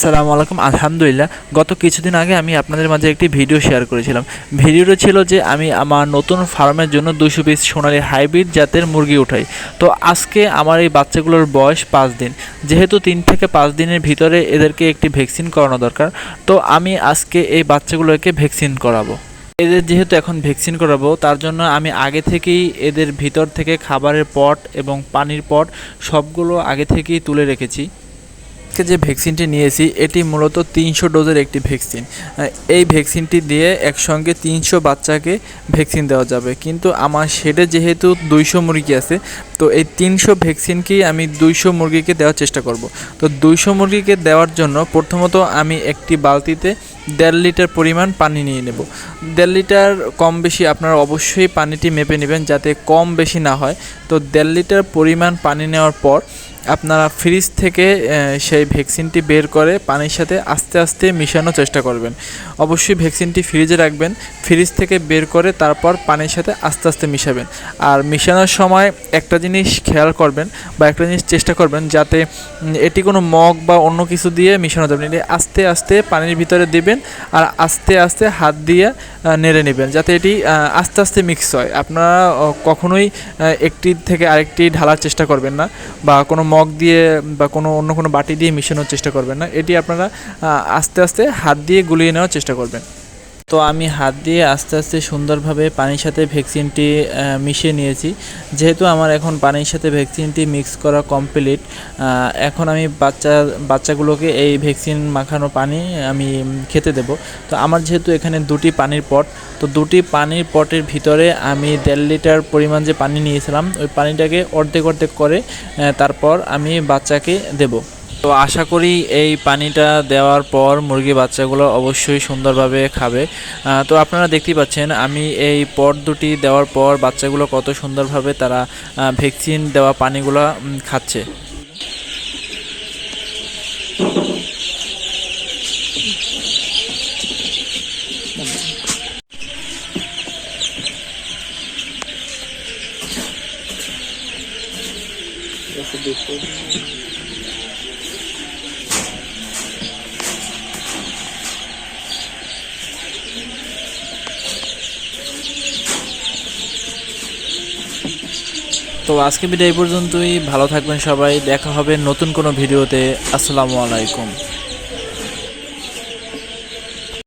আসসালামু আলাইকুম। আলহামদুলিল্লাহ, গত কিছুদিন আগে আমি আপনাদের মাঝে একটি ভিডিও শেয়ার করেছিলাম। ভিডিওটা ছিল যে আমি আমার নতুন ফার্মের জন্য 200 পিস সোনালী হাইব্রিড জাতের মুরগি উঠাই। তো আজকে আমার এই বাচ্চাগুলোর বয়স 5 দিন। যেহেতু 3 থেকে 5 দিনের ভিতরে এদেরকে একটি ভ্যাকসিন করানো দরকার, তো আমি আজকে এই বাচ্চাগুলোকে ভ্যাকসিন করাবো। এদের যেহেতু এখন ভ্যাকসিন করাবো, তার জন্য আমি আগে থেকেই এদের ভিতর থেকে খাবারের পট এবং পানির পট সবগুলো আগে থেকেই তুলে রেখেছি। যে ভ্যাকসিনটি নিয়েছি এটি মূলত 300 ডোজের একটি ভ্যাকসিন। এই ভ্যাকসিনটি দিয়ে একসঙ্গে 300 বাচ্চাকে ভ্যাকসিন দেওয়া যাবে, কিন্তু আমার শেডে যেহেতু 200 মুরগি আছে, তো এই 300 ভ্যাকসিনকেই আমি 200 মুরগিকে দেওয়ার চেষ্টা করব। তো 200 মুরগিকে দেওয়ার জন্য প্রথমত আমি একটি বালতিতে 1.5 লিটার পরিমাণ পানি নিয়ে নেব। 1.5 লিটার কম বেশি আপনারা অবশ্যই পানিটি মেপে নেবেন যাতে কম বেশি না হয়। তো 1.5 লিটার পরিমাণ পানি নেওয়ার পর আপনারা ফ্রিজ থেকে সেই ভ্যাকসিনটি বের করে পানির সাথে আস্তে আস্তে মিশানোর চেষ্টা করবেন। অবশ্যই ভ্যাকসিনটি ফ্রিজে রাখবেন, ফ্রিজ থেকে বের করে তারপর পানির সাথে আস্তে আস্তে মিশাবেন। আর মিশানোর সময় একটা জিনিস খেয়াল করবেন বা একটা জিনিস চেষ্টা করবেন যাতে এটি কোনো মগ বা অন্য কিছু দিয়ে মিশানো যাবে না। এটি আস্তে আস্তে পানির ভিতরে দিবেন আর আস্তে আস্তে হাত দিয়ে নেড়ে নেবেন যাতে এটি আস্তে আস্তে মিক্স হয়। আপনারা কখনোই একটি থেকে আরেকটি ঢালার চেষ্টা করবেন না বা কোনো মগ দিয়ে বা অন্য কোনো বাটি দিয়ে মিশানোর চেষ্টা করবেন না। এটি আপনারা আস্তে আস্তে হাত দিয়ে গুলিয়ে নেওয়ার চেষ্টা করবেন। তো আমি হাত দিয়ে আস্তে আস্তে সুন্দরভাবে পানির সাথে ভ্যাকসিনটি মিশিয়ে নিয়েছি। যেহেতু আমার এখন পানির সাথে ভ্যাকসিনটি মিক্স করা কমপ্লিট, এখন আমি বাচ্চাগুলোকে এই ভ্যাকসিন মাখানো পানি আমি খেতে দেব। তো আমার যেহেতু এখানে 2টি পানির পট, তো 2টি পানির পটের ভিতরে আমি 1.5 লিটার পরিমাণ যে পানি নিয়েছিলাম ওই পানিটাকে অর্ধেক অর্ধেক করে তারপর আমি বাচ্চাকে দেব। তো আশা করি এই পানিটা দেওয়ার পর মুরগি বাচ্চাগুলো অবশ্যই সুন্দরভাবে খাবে। তো আপনারা দেখতেই পাচ্ছেন আমি এই পট দুটি দেওয়ার পর বাচ্চাগুলো কত সুন্দরভাবে তারা ভ্যাকসিন দেওয়া পানিগুলো খাচ্ছে। তো আজকে ভিডিও এই পর্যন্তই। ভালো থাকবেন সবাই, দেখা হবে নতুন কোনো ভিডিওতে। আসসালামু আলাইকুম।